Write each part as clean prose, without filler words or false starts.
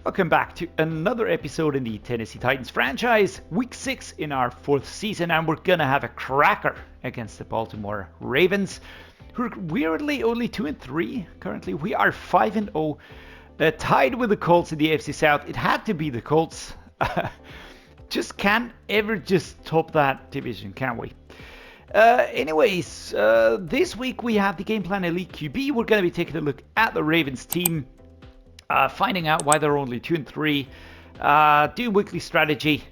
Welcome back to another episode in the Tennessee Titans franchise, week 6 in our 4th season, and we're gonna have a cracker against the Baltimore Ravens, who are weirdly only 2-3 currently. We are 5-0, tied with the Colts in the AFC South. It had to be the Colts. Just can't ever just top that division, can we? Anyways, this week we have the Game Plan Elite QB. We're going to be taking a look at the Ravens team, finding out why they're only 2-3, doing weekly strategy,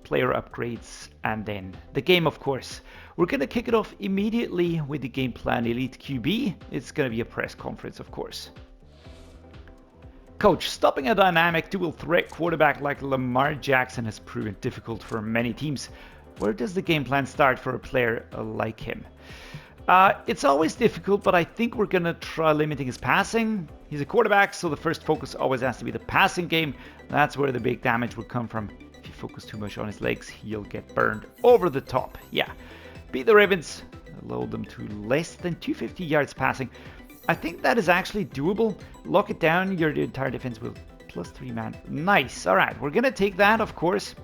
player upgrades, and then the game, of course. We're going to kick it off immediately with the Game Plan Elite QB. It's going to be a press conference, of course. Coach, stopping a dynamic dual threat quarterback like Lamar Jackson has proven difficult for many teams. Where does the game plan start for a player like him? It's always difficult, but I think we're going to try limiting his passing. He's a quarterback, so the first focus always has to be the passing game. That's where the big damage will come from. If you focus too much on his legs, he'll get burned over the top. Yeah, beat the Ravens, load them to less than 250 yards passing. I think that is actually doable. Lock it down, your entire defense will +3 man. Nice. All right, we're going to take that, of course.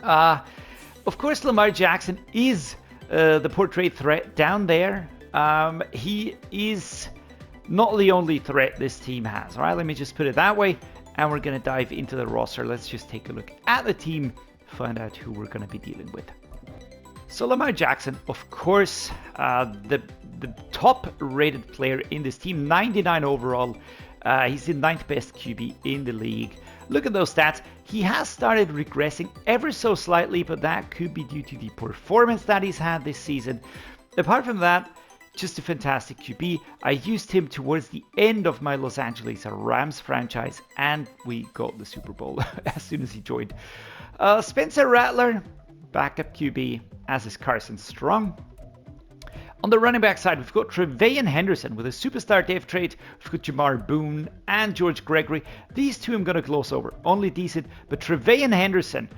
Of course, Lamar Jackson is the portrait threat down there. He is not the only threat this team has. All right, let me just put it that way. And we're going to dive into the roster. Let's just take a look at the team, find out who we're going to be dealing with. So Lamar Jackson, of course, the top rated player in this team, 99 overall. He's the 9th best QB in the league. Look at those stats. He has started regressing ever so slightly, but that could be due to the performance that he's had this season. Apart from that, just a fantastic QB. I used him towards the end of my Los Angeles Rams franchise, and we got the Super Bowl as soon as he joined. Spencer Rattler, backup QB, as is Carson Strong. On the running back side, we've got Treylon Henderson with a superstar dev trade. We've got Jamar Boone and George Gregory. These two I'm going to gloss over. Only decent, but Treylon Henderson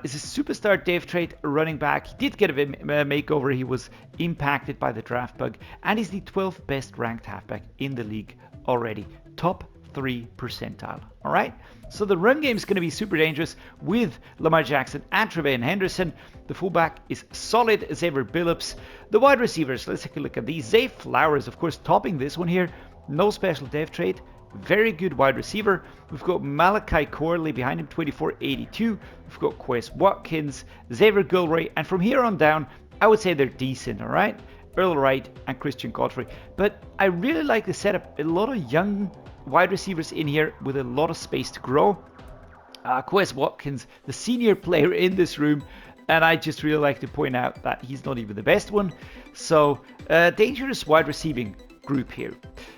is a superstar dev trade running back. He did get a makeover. He was impacted by the draft bug, and he's the 12th best ranked halfback in the league already. Top 3 percentile. All right. So the run game is going to be super dangerous with Lamar Jackson and Treylon Henderson. The fullback is solid as ever, Billups. The wide receivers, let's take a look at these. Zay Flowers, of course, topping this one here. No special dev trade. Very good wide receiver. We've got Malachi Corley behind him, 24.82. We've got Quez Watkins, Xavier Gilroy, and from here on down, I would say they're decent, all right? Earl Wright and Christian Godfrey. But I really like the setup. A lot of young wide receivers in here with a lot of space to grow. Quez Watkins, the senior player in this room, and I just really like to point out that he's not even the best one. So, dangerous wide receiving group here.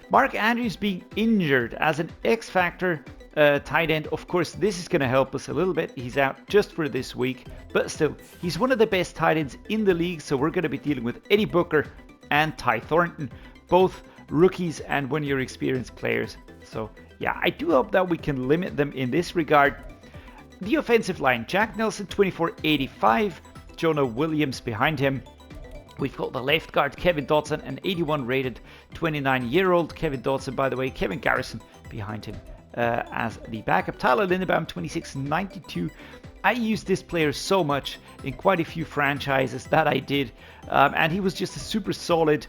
Mark Andrews being injured as an X-Factor tight end. Of course, this is going to help us a little bit. He's out just for this week, but still, he's one of the best tight ends in the league. So we're going to be dealing with Eddie Booker and Ty Thornton, both rookies and one-year experienced players. So yeah, I do hope that we can limit them in this regard. The offensive line, Jack Nelson, 24.85, Jonah Williams behind him. We've got the left guard, Kevin Dotson, an 81 rated 29-year-old Kevin Dotson, by the way. Kevin Garrison behind him as the backup. Tyler Lindenbaum, 26.92. I used this player so much in quite a few franchises that I did, and he was just a super solid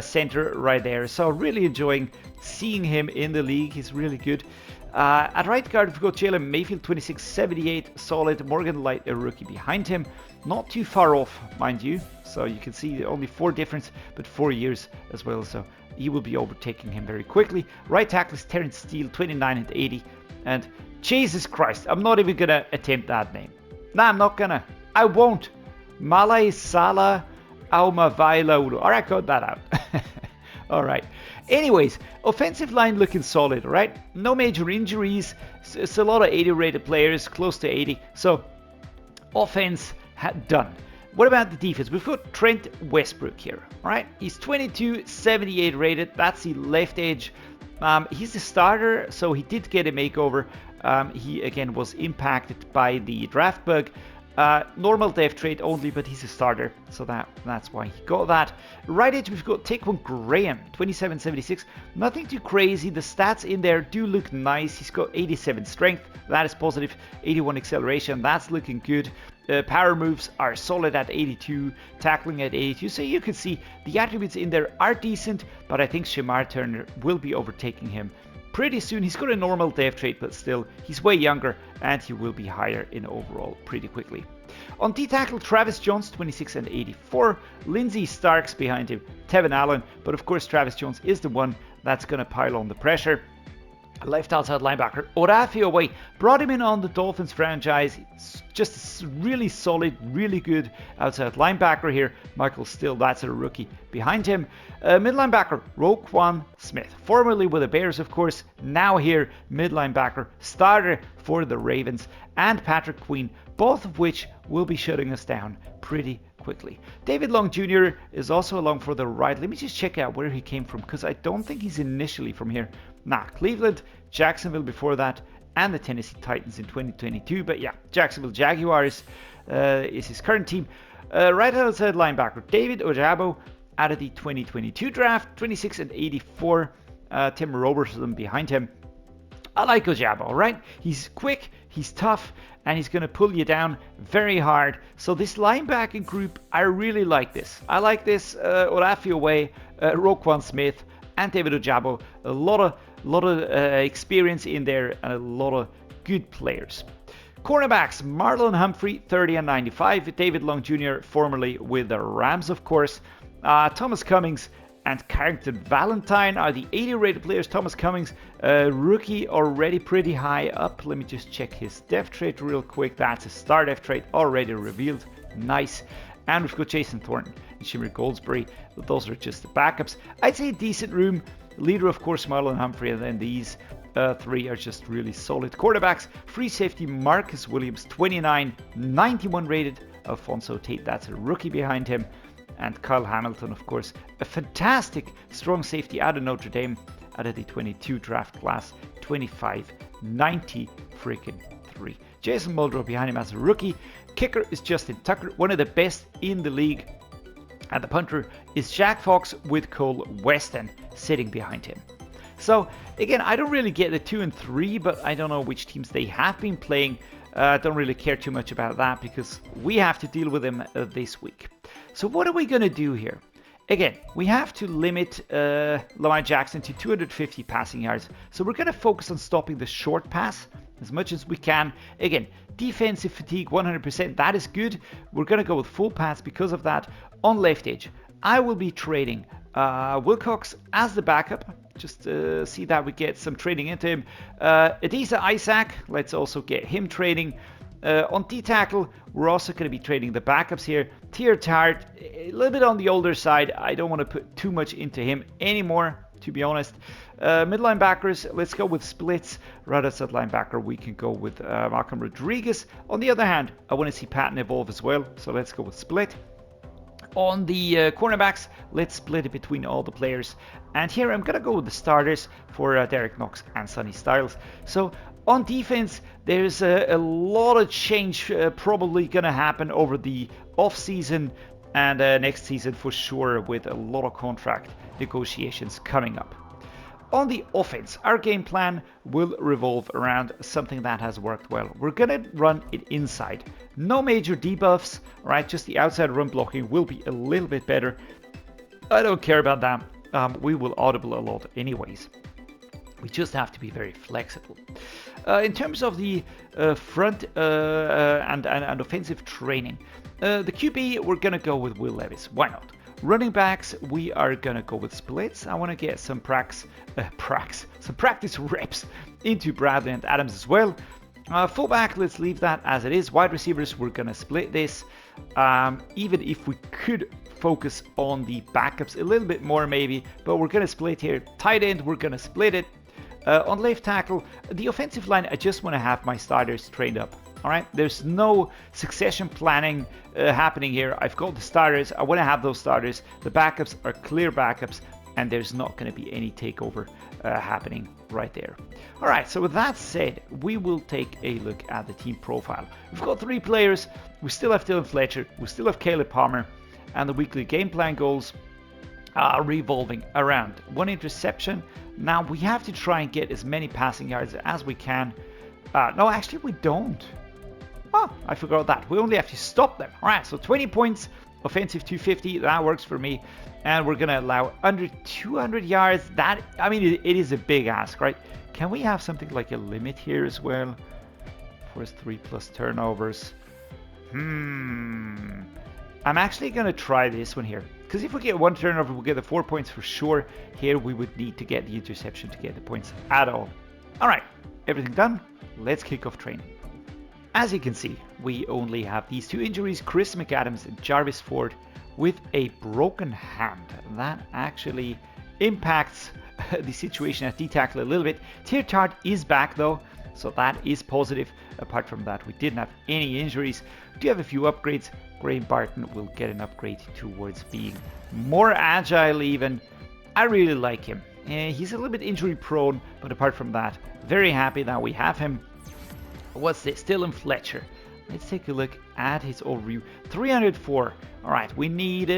center right there. So really enjoying seeing him in the league. He's really good. At right guard, we've got Jalen Mayfield, 26.78, solid. Morgan Light, a rookie behind him. Not too far off, mind you. So you can see only 4 difference, but 4 years as well. So he will be overtaking him very quickly. Right tackle is Terrence Steele, 29.80. And Jesus Christ, I'm not even going to attempt that name. Nah, I'm not going to. I won't. Malai Salah Aumavailolo. All right, got that out. All right. Anyways, offensive line looking solid, right? No major injuries. It's a lot of 80 rated players, close to 80. So, offense done. What about the defense? We've got Trent Westbrook here, all right? He's 22.78 rated. That's the left edge. He's a starter, so he did get a makeover. He, again, was impacted by the draft bug. Normal dev trade only, but he's a starter, so that's why he got that. Right edge, we've got Taekwon Graham, 2776. Nothing too crazy. The stats in there do look nice. He's got 87 strength. That is positive. 81 acceleration. That's looking good. Power moves are solid at 82. Tackling at 82. So you can see the attributes in there are decent, but I think Shemar Turner will be overtaking him pretty soon. He's got a normal dev trait, but still, he's way younger, and he will be higher in overall pretty quickly. On D-tackle, Travis Jones, 26 and 84. Lindsey Starks behind him, Tevin Allen, but of course Travis Jones is the one that's going to pile on the pressure. Left outside linebacker, Orafio brought him in on the Dolphins franchise. Just really solid, really good outside linebacker here. Michael Still, that's a rookie behind him. Mid linebacker, Roquan Smith, formerly with the Bears, of course. Now here, mid linebacker, starter for the Ravens, and Patrick Queen, both of which will be shutting us down pretty quickly. David Long Jr. is also along for the ride. Let me just check out where he came from, because I don't think he's initially from here. Nah, Cleveland, Jacksonville before that, and the Tennessee Titans in 2022. But yeah, Jacksonville Jaguars is his current team. Right outside linebacker, David Ojabo out of the 2022 draft, 26 and 84. Tim Robertson behind him. I like Ojabo, right? He's quick, he's tough, and he's going to pull you down very hard. So this linebacking group, I really like this. I like this. Orafio Roquan Smith, and David Ojabo. A lot of experience in there, and a lot of good players. Cornerbacks, Marlon Humphrey, 30 and 95. David Long Jr., formerly with the Rams, of course. Thomas Cummings and Carrington Valentine are the 80 rated players. Thomas Cummings, rookie, already pretty high up. Let me just check his dev trait real quick. That's a star dev trait already revealed. Nice. And we've got Jason Thornton and Shimmer Goldsberry. Those are just the backups. I'd say a decent room. Leader, of course, Marlon Humphrey, and then these three are just really solid. Quarterbacks, free safety Marcus Williams, 29, 91 rated. Alfonso Tate, that's a rookie behind him. And Kyle Hamilton, of course, a fantastic strong safety out of Notre Dame, out of the 22 draft class, 25, 90 freaking 3. Jason Muldrow behind him as a rookie. Kicker is Justin Tucker, one of the best in the league. And the punter is Jack Fox with Cole Weston sitting behind him. So again, I don't really get the 2 and 3, but I don't know which teams they have been playing. I don't really care too much about that because we have to deal with them this week. So what are we going to do here? Again, we have to limit Lamar Jackson to 250 passing yards. So we're going to focus on stopping the short pass as much as we can. Again, defensive fatigue 100%. That is good. We're going to go with full pass because of that. On left edge, I will be trading Wilcox as the backup. Just see that we get some trading into him. Adisa Isaac, let's also get him trading. On D-tackle, we're also going to be trading the backups here. Tier Tart, a little bit on the older side. I don't want to put too much into him anymore, to be honest. Mid linebackers, let's go with splits. Right outside linebacker, we can go with Malcolm Rodriguez. On the other hand, I want to see Patton evolve as well, so let's go with split. On the cornerbacks, let's split it between all the players. And here I'm going to go with the starters for Derrick Knox and Sonny Styles. So on defense, there's a lot of change probably going to happen over the off-season and next season for sure, with a lot of contract negotiations coming up. On the offense, our game plan will revolve around something that has worked well. We're going to run it inside. No major debuffs, right? Just the outside run blocking will be a little bit better. I don't care about that. We will audible a lot anyways. We just have to be very flexible. In terms of the front and offensive training, the QB, we're going to go with Will Levis. Why not? Running backs, we are going to go with splits. I want to get some practice reps into Bradley and Adams as well. Fullback, let's leave that as it is. Wide receivers, we're going to split this. Even if we could focus on the backups a little bit more maybe, but we're going to split here. Tight end, we're going to split it. On left tackle, the offensive line, I just want to have my starters trained up. All right, there's no succession planning happening here. I've got the starters. I want to have those starters. The backups are clear backups, and there's not going to be any takeover happening right there. All right, so with that said, we will take a look at the team profile. We've got 3 players. We still have Dylan Fletcher. We still have Caleb Palmer. And the weekly game plan goals are revolving around 1 interception. Now, we have to try and get as many passing yards as we can. No, actually, we don't. Oh, I forgot that. We only have to stop them. All right, so 20 points, offensive 250. That works for me. And we're going to allow under 200 yards. That, I mean, it is a big ask, right? Can we have something like a limit here as well? Force 3+ turnovers. I'm actually going to try this one here. Because if we get 1 turnover, we'll get the 4 points for sure. Here, we would need to get the interception to get the points at all. All right, everything done. Let's kick off training. As you can see, we only have these 2 injuries, Chris McAdams and Jarvis Ford, with a broken hand. That actually impacts the situation at D-tackle a little bit. Tart is back though, so that is positive. Apart from that, we didn't have any injuries. We do have a few upgrades. Graham Barton will get an upgrade towards being more agile even. I really like him. He's a little bit injury prone, but apart from that, very happy that we have him. What's this? Dylan Fletcher. Let's take a look at his overview. 304. All right, we need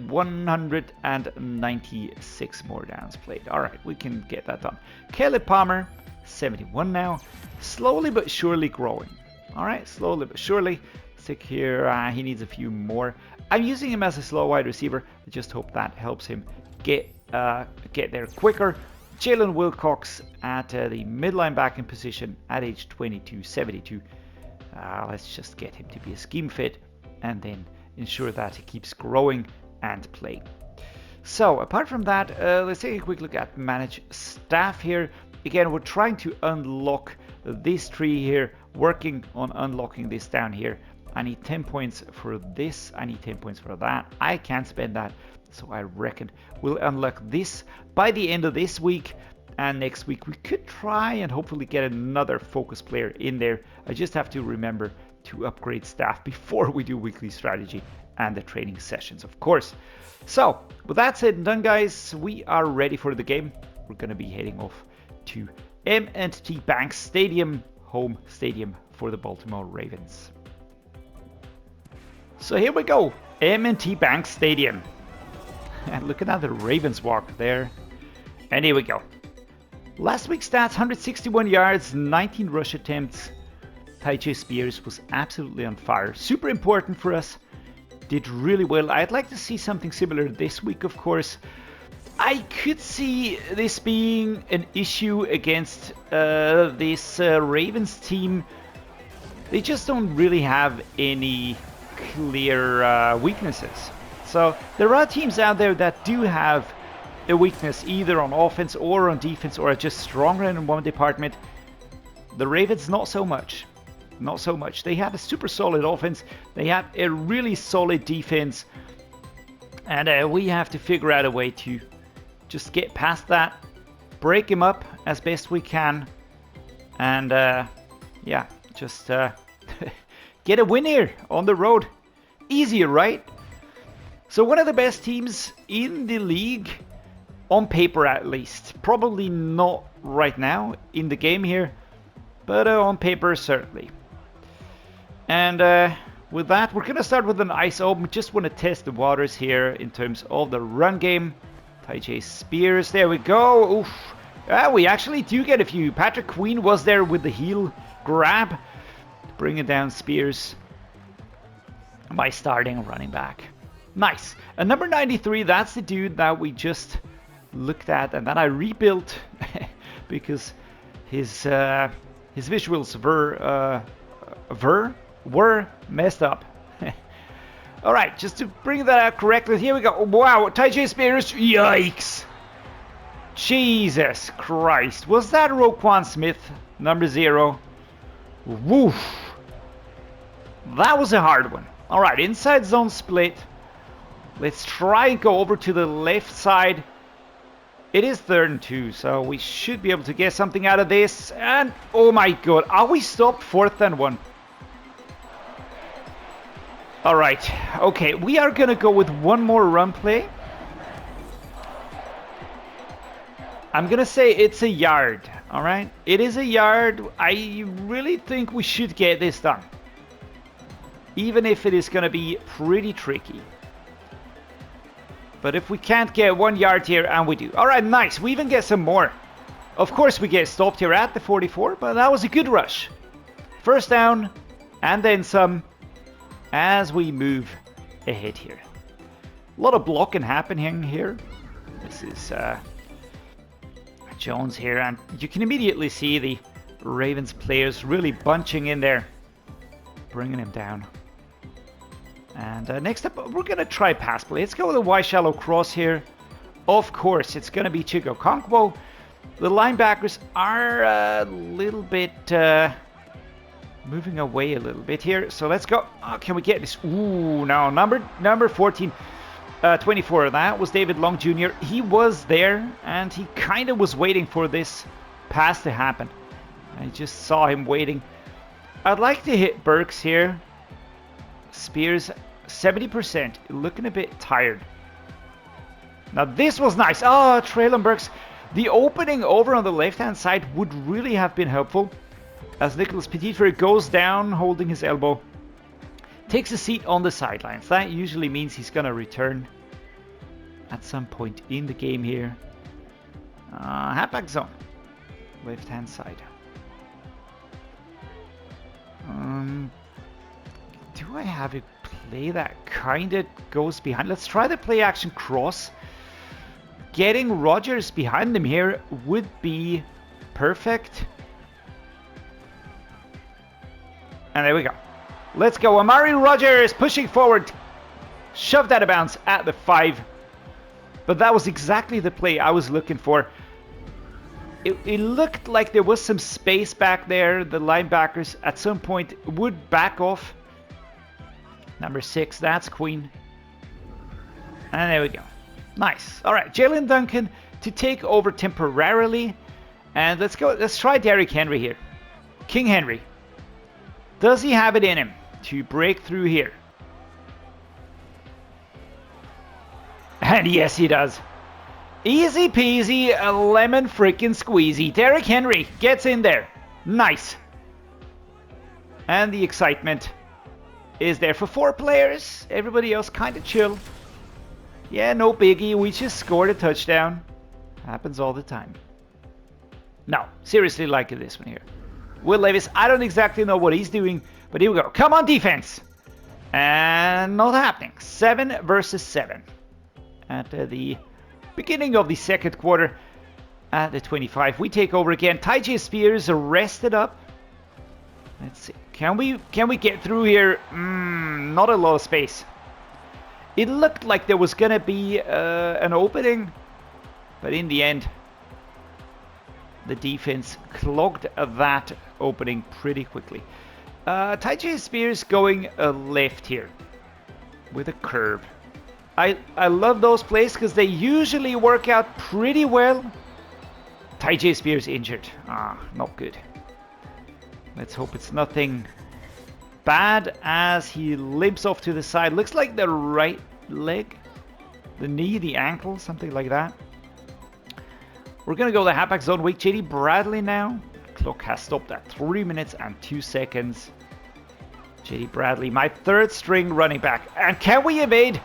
196 more downs played. All right, we can get that done. Caleb Palmer, 71 now. Slowly but surely growing. All right, slowly but surely. Stick here. He needs a few more. I'm using him as a slow wide receiver. I just hope that helps him get there quicker. Jaelyn Wilcox at the mid linebacking position at age 22, 72. Let's just get him to be a scheme fit and then ensure that he keeps growing and playing. So apart from that, let's take a quick look at manage staff here. Again, we're trying to unlock this tree here, working on unlocking this down here. I need 10 points for this. I need 10 points for that. I can't spend that. So I reckon we'll unlock this by the end of this week. And next week we could try and hopefully get another focus player in there. I just have to remember to upgrade staff before we do weekly strategy and the training sessions, of course. So with that said and done, guys, we are ready for the game. We're going to be heading off to M&T Bank Stadium, home stadium for the Baltimore Ravens. So here we go, M&T Bank Stadium. And looking at the Ravens walk there. And here we go. Last week's stats, 161 yards, 19 rush attempts. Tyjae Spears was absolutely on fire. Super important for us. Did really well. I'd like to see something similar this week, of course. I could see this being an issue against this Ravens team. They just don't really have any clear weaknesses. So there are teams out there that do have a weakness either on offense or on defense, or are just stronger in one department. The Ravens, not so much. Not so much. They have a super solid offense. They have a really solid defense. And we have to figure out a way to just get past that, break him up as best we can, and yeah, just get a win here on the road. Easier, right? So one of the best teams in the league, on paper at least. Probably not right now in the game here, but on paper certainly. And with that, we're going to start with an ice open. Just want to test the waters here in terms of the run game. Tyjae Spears, there we go. Oof. We actually do get a few. Patrick Queen was there with the heel grab, bringing down Spears by starting running back. Nice. And number 93, that's the dude that we just looked at and that I rebuilt because his visuals were messed up. All right, just to bring that out correctly, here we go. Wow, Tyjae Spears, yikes. Jesus Christ. Was that Roquan Smith, number 0? Woof. That was a hard one. All right, inside zone split. Let's try and go over to the left side. It is 3rd and 2, so we should be able to get something out of this. And, oh my god, are we stopped 4th and 1? All right, okay, we are going to go with one more run play. I'm going to say it's a yard, all right? It is a yard. I really think we should get this done. Even if it is going to be pretty tricky. But if we can't get 1 yard here, and we do. All right, nice. We even get some more. Of course, we get stopped here at the 44, but that was a good rush. First down, and then some, as we move ahead here. A lot of blocking happening here. This is Jones here, and you can immediately see the Ravens players really bunching in there, bringing him down. And next up, we're going to try pass play. Let's go with a wide shallow cross here. Of course, it's going to be Chig Okonkwo. The linebackers are a little bit moving away a little bit here. So let's go. Oh, can we get this? Ooh, no. Number 14, 24. That was David Long Jr. He was there, and he kind of was waiting for this pass to happen. I just saw him waiting. I'd like to hit Burks here. Spears, 70%. Looking a bit tired. Now this was nice. Oh, Treylon Burks. The opening over on the left-hand side would really have been helpful. As Nicholas Petit-Frere goes down, holding his elbow. Takes a seat on the sidelines. That usually means he's going to return at some point in the game here. Halfback zone. Left-hand side. Do I have a play that kind of goes behind? Let's try the play action cross. Getting Rodgers behind them here would be perfect. And there we go. Let's go. Amari Rodgers pushing forward. Shoved out of bounds at the 5. But that was exactly the play I was looking for. It looked like there was some space back there. The linebackers at some point would back off. Number 6, that's Queen. And there we go. Nice. All right, Jaelyn Duncan to take over temporarily. And let's go. Let's try Derrick Henry here. King Henry. Does he have it in him to break through here? And yes, he does. Easy peasy, a lemon freaking squeezy. Derrick Henry gets in there. Nice. And the excitement is there for 4 players. Everybody else kind of chill. Yeah, no biggie. We just scored a touchdown. Happens all the time. No, seriously like this one here. Will Levis, I don't exactly know what he's doing, but here we go. Come on, defense. And not happening. 7 versus 7. At the beginning of the second quarter at the 25. We take over again. Tyjae Spears arrested up. Let's see. Can we get through here? Not a lot of space. It looked like there was going to be an opening, but in the end, the defense clogged that opening pretty quickly. Tyjae Spears going left here with a curve. I love those plays because they usually work out pretty well. Tyjae Spears injured. Not good. Let's hope it's nothing bad as he limps off to the side. Looks like the right leg, the knee, the ankle, something like that. We're going to go the halfback zone week. JD Bradley now. Clock has stopped at 3 minutes and 2 seconds. JD Bradley, my 3rd string running back. And can we evade?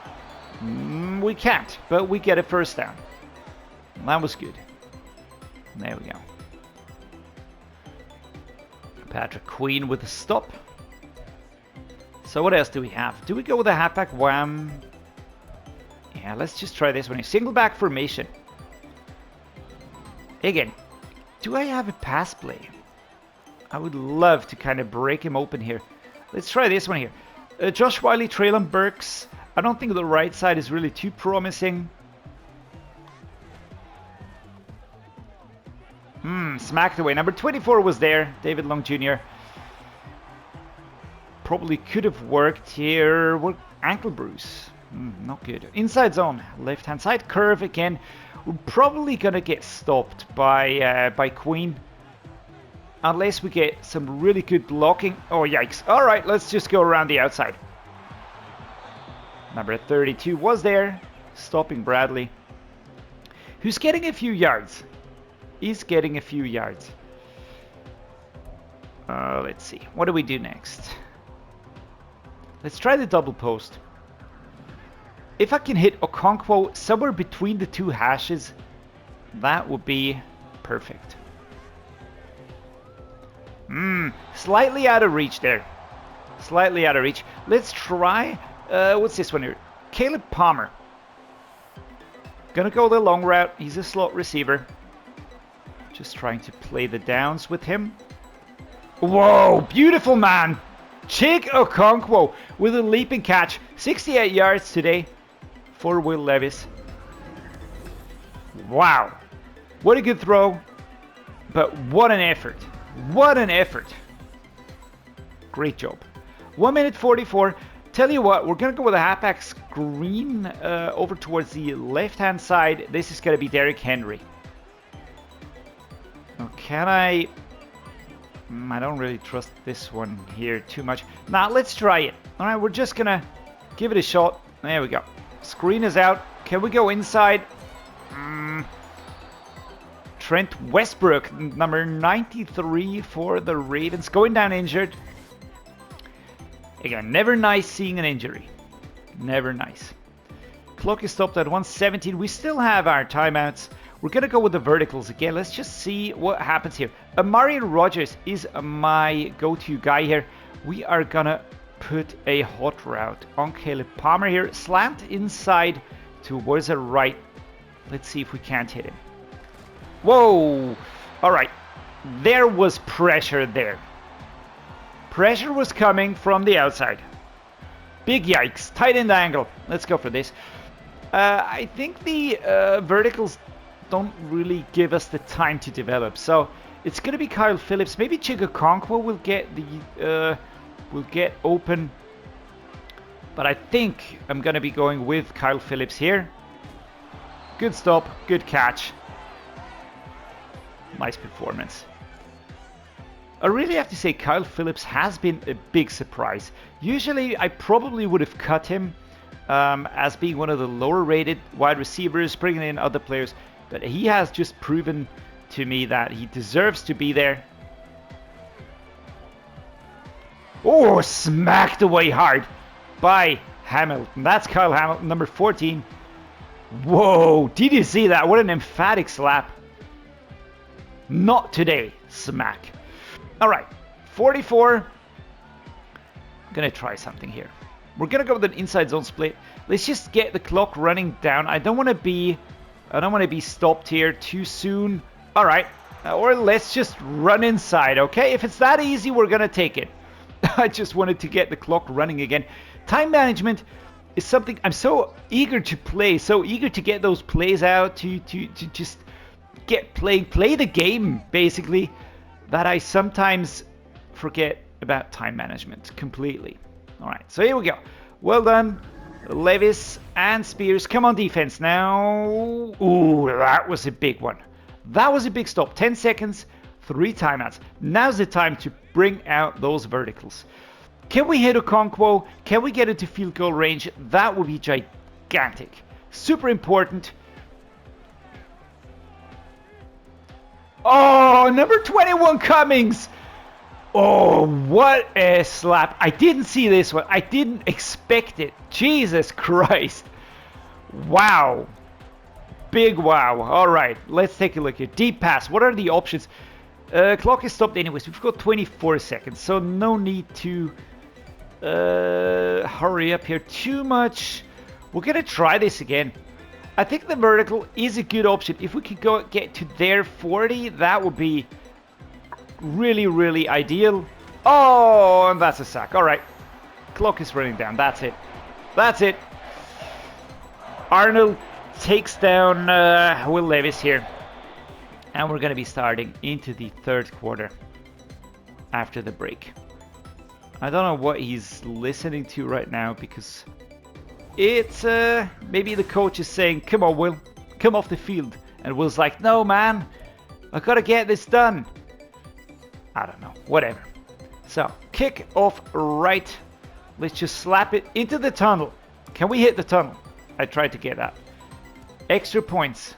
We can't, but we get a first down. That was good. There we go. Patrick Queen with a stop. So what else do we have? Do we go with a halfback wham? Yeah, let's just try this one. Single back formation. Again, do I have a pass play? I would love to kind of break him open here. Let's try this one here. Josh Whyle, Treylon Burks. I don't think the right side is really too promising. Smacked away. Number 24 was there. David Long Jr. Probably could have worked here. Ankle bruise. Not good. Inside zone. Left-hand side. Curve again. We're probably going to get stopped by Queen. Unless we get some really good blocking. Oh, yikes. All right, let's just go around the outside. Number 32 was there. Stopping Bradley. Who's getting a few yards. is getting a few yards. Let's see. What do we do next? Let's try the double post. If I can hit Okonkwo somewhere between the two hashes, that would be perfect. Slightly out of reach there. Slightly out of reach. Let's try, what's this one here? Caleb Palmer. Gonna go the long route. He's a slot receiver. Just trying to play the downs with him. Whoa, beautiful man. Chig Okonkwo with a leaping catch. 68 yards today for Will Levis. Wow. What a good throw. But what an effort. What an effort. Great job. 1 minute 44. Tell you what, we're going to go with a halfback screen over towards the left-hand side. This is going to be Derrick Henry. Now, can I don't really trust this one here too much. Now, let's try it. All right, we're just going to give it a shot. There we go. Screen is out. Can we go inside? Trent Westbrook, number 93 for the Ravens, going down injured. Again, never nice seeing an injury. Never nice. Clock is stopped at 1:17. We still have our timeouts. We're going to go with the verticals again. Let's just see what happens here. Amari Rodgers is my go-to guy here. We are going to put a hot route on Caleb Palmer here. Slant inside towards the right. Let's see if we can't hit him. Whoa! All right. There was pressure there. Pressure was coming from the outside. Big yikes. Tight end angle. Let's go for this. I think the verticals don't really give us the time to develop. So it's going to be Kyle Phillips. Maybe Chig Okonkwo will get open. But I think I'm going to be going with Kyle Phillips here. Good stop. Good catch. Nice performance. I really have to say Kyle Phillips has been a big surprise. Usually I probably would have cut him as being one of the lower rated wide receivers, bringing in other players. But he has just proven to me that he deserves to be there. Oh, smacked away hard by Hamilton. That's Kyle Hamilton, number 14. Whoa, did you see that? What an emphatic slap. Not today, smack. All right, 44. I'm gonna try something here. We're gonna go with an inside zone split. Let's just get the clock running down. I don't want to be stopped here too soon. All right, or let's just run inside. Okay, if it's that easy, we're gonna take it. I just wanted to get the clock running again. Time management is something I'm so eager to play, so eager to get those plays out, to just play the game basically, that I sometimes forget about time management completely. All right, so here we go. Well done, Levis and Spears. Come on, defense now. Ooh, that was a big one. That was a big stop. 10 seconds, 3 timeouts. Now's the time to bring out those verticals. Can we hit Okonkwo? Can we get into field goal range? That would be gigantic. Super important. Oh, number 21 Cummings. Oh, what a slap. I didn't see this one. I didn't expect it. Jesus Christ. Wow. Big wow. All right, let's take a look here. Deep pass. What are the options? Clock is stopped anyways. We've got 24 seconds, so no need to hurry up here too much. We're going to try this again. I think the vertical is a good option. If we could get to their 40, that would be really, really ideal. Oh, and that's a sack. All right. Clock is running down. That's it. That's it. Arnold takes down Will Levis here. And we're going to be starting into the third quarter after the break. I don't know what he's listening to right now, because it's maybe the coach is saying, come on, Will, come off the field. And Will's like, no, man, I got to get this done. I don't know, whatever. So, kick off right. Let's just slap it into the tunnel. Can we hit the tunnel? I tried to get that. Extra points.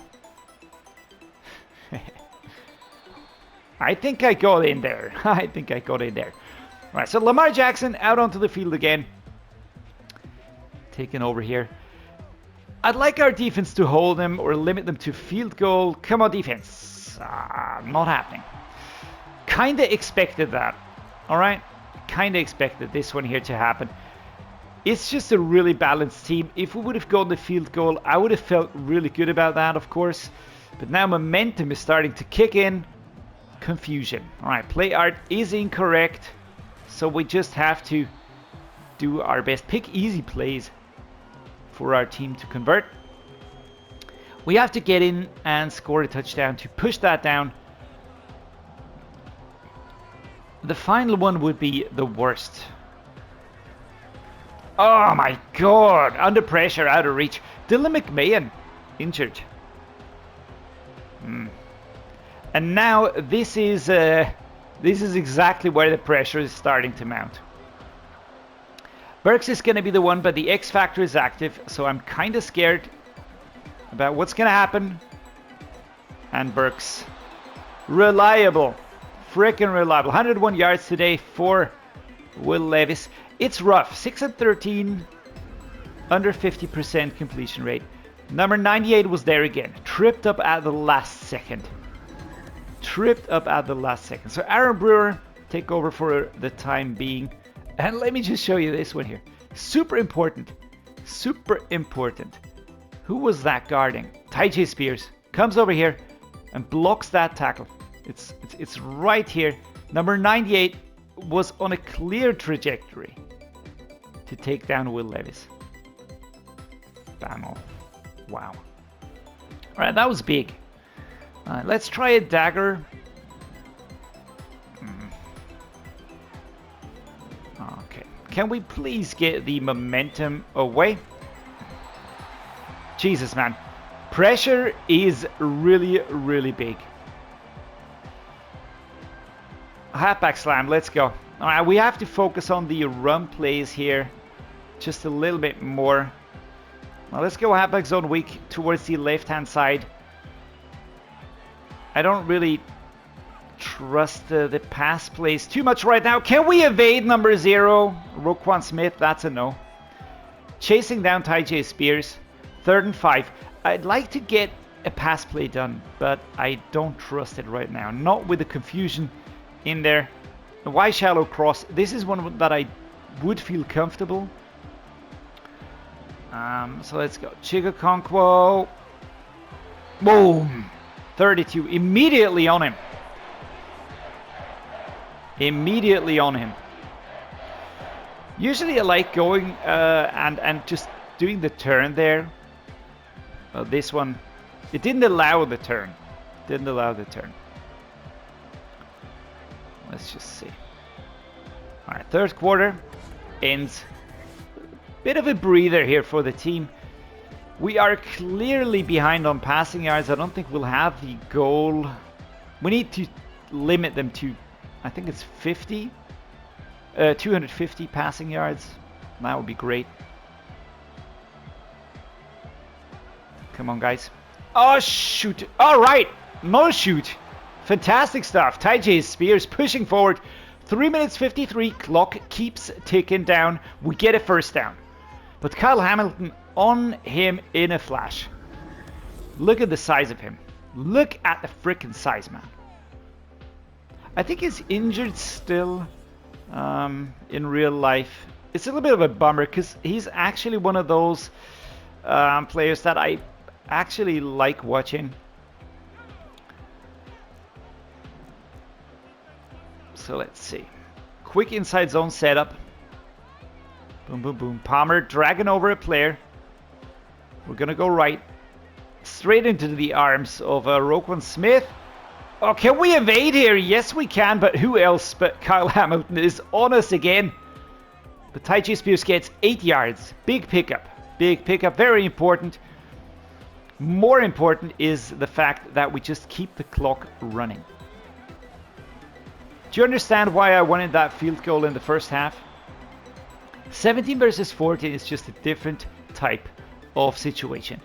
I think I got in there. I think I got in there. All right, so Lamar Jackson out onto the field again. Taking over here. I'd like our defense to hold them or limit them to field goal. Come on, defense. Not happening. Kind of expected that. All right? Kind of expected this one here to happen. It's just a really balanced team. If we would have gotten the field goal, I would have felt really good about that, of course. But now momentum is starting to kick in. Confusion. All right, play art is incorrect. So we just have to do our best. Pick easy plays for our team to convert. We have to get in and score a touchdown to push that down. The final one would be the worst. Oh my god! Under pressure, out of reach. Dylan McMahon injured. And now this is exactly where the pressure is starting to mount. Burks is going to be the one, but the X factor is active, so I'm kind of scared about what's going to happen. And Burks, reliable, freaking reliable. 101 yards today for Will Levis. It's rough. 6 and 13, under 50% completion rate. Number 98 was there again. Tripped up at the last second. So Aaron Brewer take over for the time being. And let me just show you this one here. Super important. Who was that guarding? Tyjae Spears comes over here and blocks that tackle. It's right here. Number 98 was on a clear trajectory to take down Will Levis. Bam. Wow. All right, that was big. Let's try a dagger. Okay. Can we please get the momentum away? Jesus, man. Pressure is really, really big. Halfback slam, let's go. All right, we have to focus on the run plays here just a little bit more. Now let's go halfback zone weak towards the left-hand side. I don't really trust the pass plays too much right now. Can we evade number 0? Roquan Smith, that's a no. Chasing down Tyjae Spears. 3rd and 5. I'd like to get a pass play done, but I don't trust it right now. Not with the confusion in there. Why shallow cross? This is one that I would feel comfortable. So let's go. Chig Okonkwo. Boom. 32. Immediately on him. Usually I like going and just doing the turn there. This one, it didn't allow the turn. Let's just see. All right, 3rd quarter ends. Bit of a breather here for the team. We are clearly behind on passing yards. I don't think we'll have the goal. We need to limit them to, I think it's 250 passing yards. That would be great. Come on, guys. Oh, shoot. All right. No shoot. Fantastic stuff. Tyjae Spears pushing forward. 3 minutes 53. Clock keeps ticking down. We get a first down. But Kyle Hamilton on him in a flash. Look at the size of him. Look at the freaking size, man. I think he's injured still in real life. It's a little bit of a bummer because he's actually one of those players that I actually like watching. So let's see. Quick inside zone setup. Boom, boom, boom. Palmer dragging over a player. We're going to go right. Straight into the arms of Roquan Smith. Oh, can we evade here? Yes, we can, but who else but Kyle Hamilton is on us again. But Tyjae Spears gets 8 yards. Big pickup. Very important. More important is the fact that we just keep the clock running. Do you understand why I wanted that field goal in the first half? 17 versus 14 is just a different type of situation.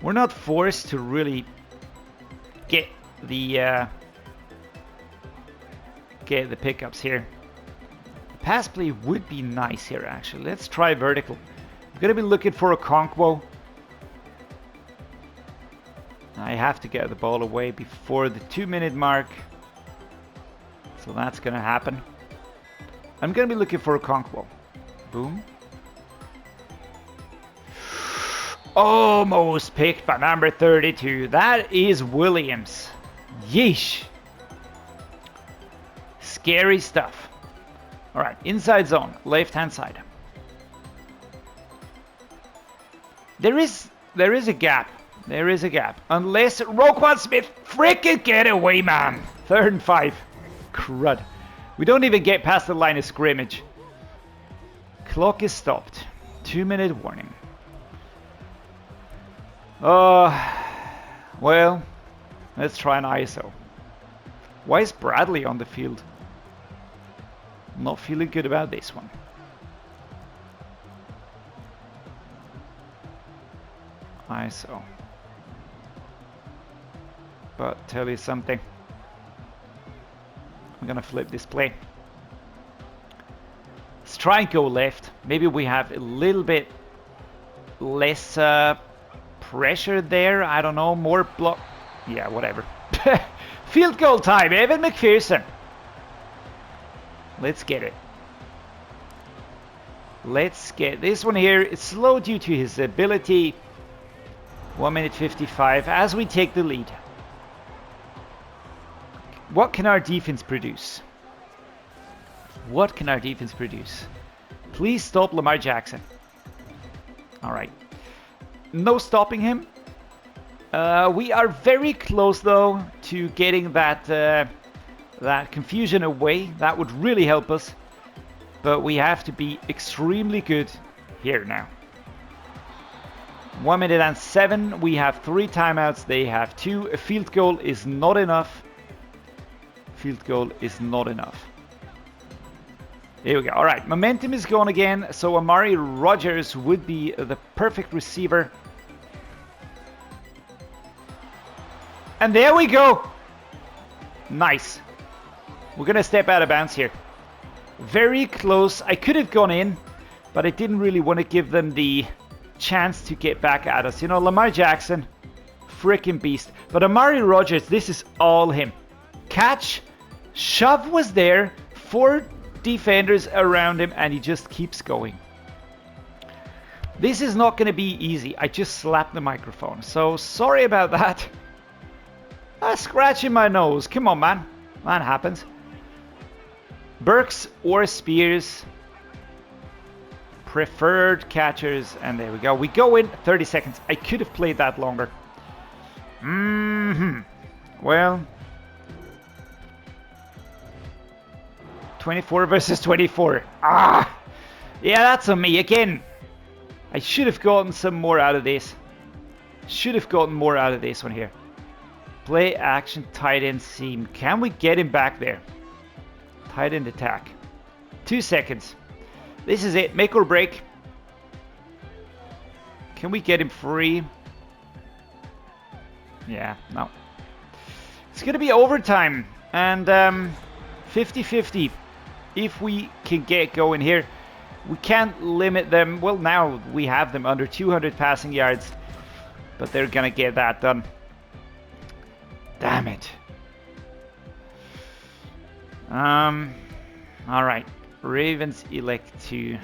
We're not forced to really get the get the pickups here. Pass play would be nice here, actually. Let's try vertical. I'm going to be looking for Okonkwo. I have to get the ball away before the 2-minute mark. So that's going to happen. I'm going to be looking for Okonkwo. Boom. Almost picked by number 32. That is Williams. Yeesh. Scary stuff. All right, inside zone, left-hand side. There is a gap. There is a gap. Unless Roquan Smith frickin' get away, man. 3rd and 5. Crud. We don't even get past the line of scrimmage. Clock is stopped. 2-minute warning. Well, let's try an ISO. Why is Bradley on the field? Not feeling good about this one. ISO. But tell you something. I'm gonna flip this play. Let's try and go left. Maybe we have a little bit less pressure there. I don't know. More block. Yeah, whatever. Field goal time. Evan McPherson. Let's get it. Let's get this one here. It's slow due to his ability. 1:55 as we take the lead. What can our defense produce? What can our defense produce? Please stop Lamar Jackson. All right. No stopping him. We are very close though to getting that confusion away. That would really help us. But we have to be extremely good here now. 1:07. We have 3 timeouts. They have 2. A field goal is not enough. Field goal is not enough. Here we go. All right. Momentum is gone again. So Amari Rodgers would be the perfect receiver. And there we go. Nice. We're going to step out of bounds here. Very close. I could have gone in, but I didn't really want to give them the chance to get back at us. You know, Lamar Jackson, freaking beast. But Amari Rodgers, this is all him. Catch, shove was there, 4 defenders around him, and he just keeps going. This is not going to be easy. I just slapped the microphone, so sorry about that. Scratching my nose. Come on, man. That happens. Burks or Spears. Preferred catchers. And there we go. We go in 30 seconds. I could have played that longer. Well. 24 versus 24. Yeah, that's on me again. I should have gotten some more out of this. Should have gotten more out of this one here. Play action, tight end seam. Can we get him back there? Tight end attack. 2 seconds. This is it. Make or break. Can we get him free? Yeah, no. It's going to be overtime. And 50-50. If we can get going here. We can't limit them. Well, now we have them under 200 passing yards. But they're going to get that done. Damn it. All right. Ravens elect to...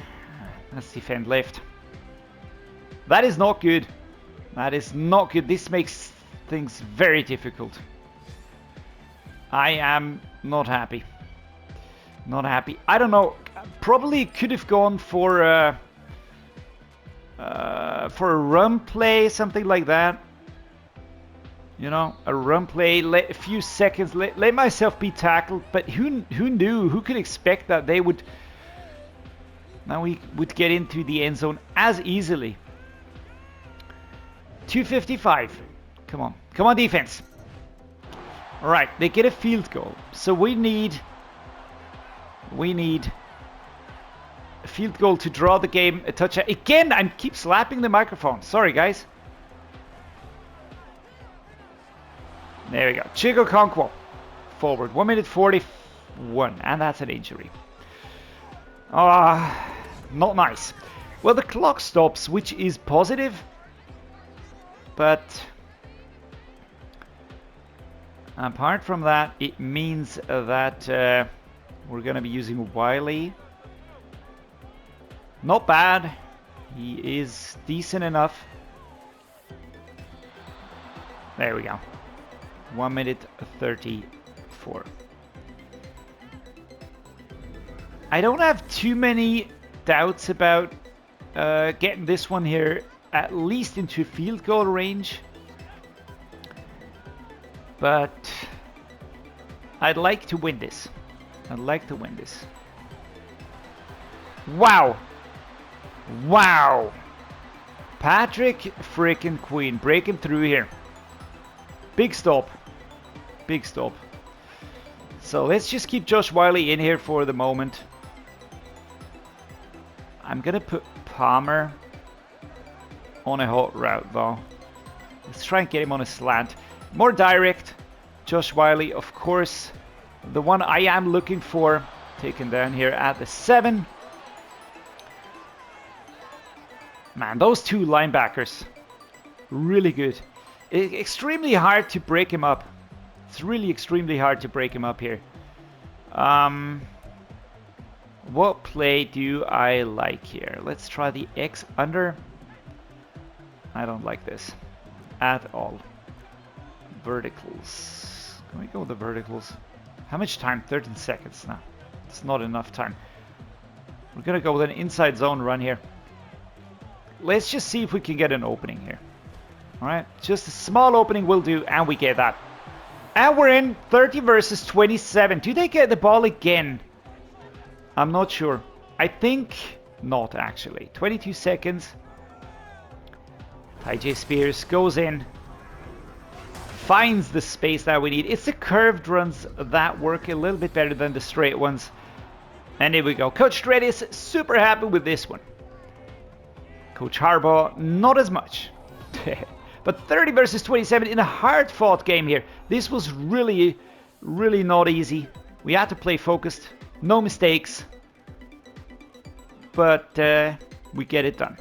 Let's defend left. That is not good. That is not good. This makes things very difficult. I am not happy. Not happy. I don't know. Probably could have gone for a run play, something like that. You know, a run play, let a few seconds, let myself be tackled. But who knew? Who could expect that they would? Now we would get into the end zone as easily. 2:55. Come on, defense. All right, they get a field goal, so we need a field goal to draw the game. A touchdown again. I keep slapping the microphone. Sorry, guys. There we go. Chig Okonkwo. Forward. 1:40. 1, and that's an injury. Not nice. Well, the clock stops, which is positive, but apart from that, it means that we're going to be using Whyle. Not bad. He is decent enough. There we go. 1 minute 34. I don't have too many doubts about getting this one here at least into field goal range. But I'd like to win this. I'd like to win this. Wow. Wow. Patrick freaking Queen breaking through here. Big stop. Big stop. So let's just keep Josh Whyle in here for the moment. I'm going to put Palmer on a hot route though. Let's try and get him on a slant. More direct. Josh Whyle, of course. The one I am looking for. Taken down here at the 7. Man, those two linebackers. Really good. Extremely hard to break him up. It's really extremely hard to break him up here. What play do I like here? Let's try the X under. I don't like this at all. Verticals. Can we go with the verticals? How much time? 13 seconds now. It's not enough time. We're going to go with an inside zone run here. Let's just see if we can get an opening here. Alright, just a small opening will do, and we get that. And we're in 30 versus 27. Do they get the ball again? I'm not sure. I think not, actually. 22 seconds. Tyjae Spears goes in. Finds the space that we need. It's the curved runs that work a little bit better than the straight ones. And here we go. Coach Dreddeus super happy with this one. Coach Harbaugh, not as much. But 30 versus 27 in a hard-fought game here. This was really, really not easy. We had to play focused. No mistakes. But we get it done.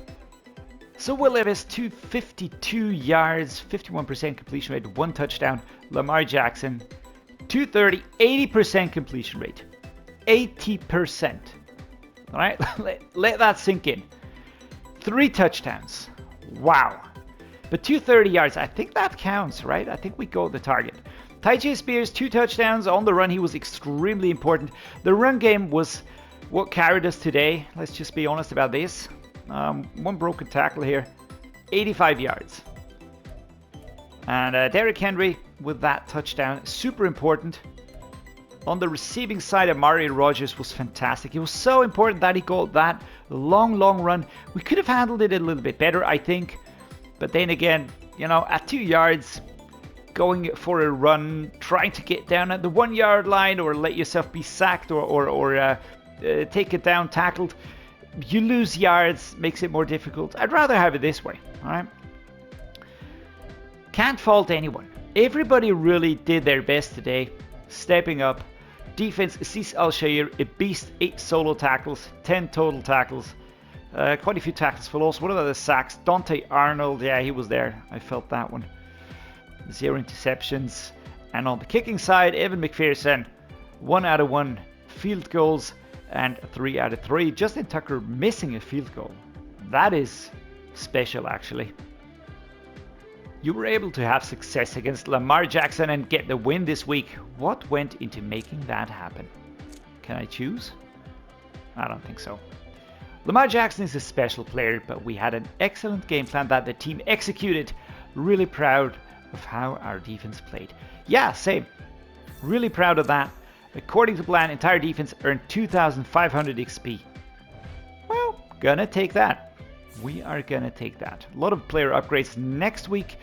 So Will Levis, 252 yards, 51% completion rate, 1 touchdown. Lamar Jackson, 230, 80% completion rate. 80%. All right, let that sink in. 3 touchdowns. Wow. But 230 yards, I think that counts, right? I think we go the target. Tyjae Spears, 2 touchdowns on the run. He was extremely important. The run game was what carried us today. Let's just be honest about this. 1 broken tackle here. 85 yards. And Derrick Henry with that touchdown. Super important. On the receiving side, Amani Rodgers was fantastic. It was so important that he got that long run. We could have handled it a little bit better, I think. But then again, you know, at 2 yards, going for a run, trying to get down at the 1 yard line or let yourself be sacked or take it down, tackled. You lose yards, makes it more difficult. I'd rather have it this way, all right? Can't fault anyone. Everybody really did their best today, stepping up. Defense sees Al-Shaair, a beast, 8 solo tackles, 10 total tackles. Quite a few tackles for loss. What about the sacks? Dante Arnold, yeah, he was there. I felt that one. 0 interceptions. And on the kicking side, Evan McPherson, 1 out of 1 field goals and 3 out of 3. Justin Tucker missing a field goal. That is special, actually. You were able to have success against Lamar Jackson and get the win this week. What went into making that happen? Can I choose? I don't think so. Lamar Jackson is a special player, but we had an excellent game plan that the team executed. Really proud of how our defense played. Yeah, same. Really proud of that. According to plan, entire defense earned 2,500 XP. Well, gonna take that. We are gonna take that. A lot of player upgrades next week.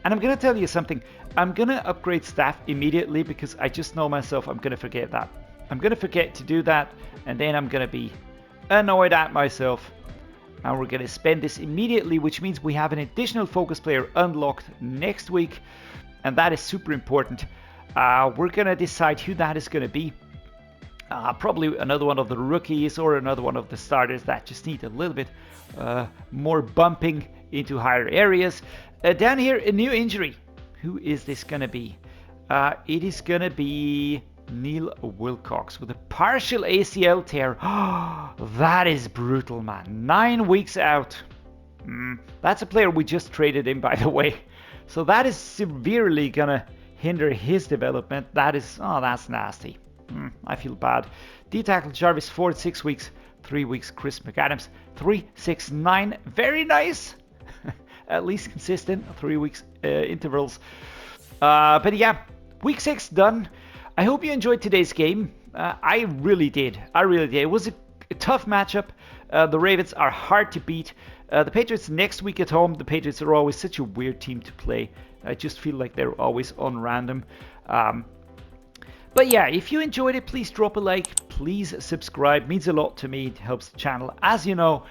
And I'm gonna tell you something. I'm gonna upgrade staff immediately because I just know myself, I'm gonna forget that. I'm gonna forget to do that, and then I'm gonna be annoyed at myself. And we're gonna spend this immediately, which means we have an additional focus player unlocked next week. And that is super important. We're gonna decide who that is gonna be. Probably another one of the rookies or another one of the starters that just need a little bit more bumping into higher areas. Down here, a new injury. Who is this going to be? It is going to be Neil Wilcox with a partial ACL tear. That is brutal, man. 9 weeks out. That's a player we just traded in, by the way. So that is severely going to hinder his development. That's nasty. I feel bad. D-tackle Jarvis Ford, 6 weeks. 3 weeks Chris McAdams. 3, 6, 9. Very nice. At least consistent. 3 weeks intervals. But yeah, week 6 done. I hope you enjoyed today's game. I really did. It was a tough matchup. The Ravens are hard to beat. The Patriots next week at home. The Patriots are always such a weird team to play. I just feel like they're always on random. But yeah, if you enjoyed it, please drop a like. Please subscribe. It means a lot to me. It helps the channel, as you know.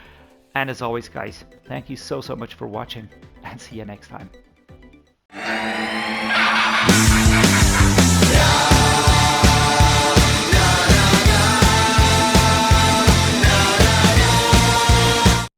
And as always, guys, thank you so much for watching. And see you next time.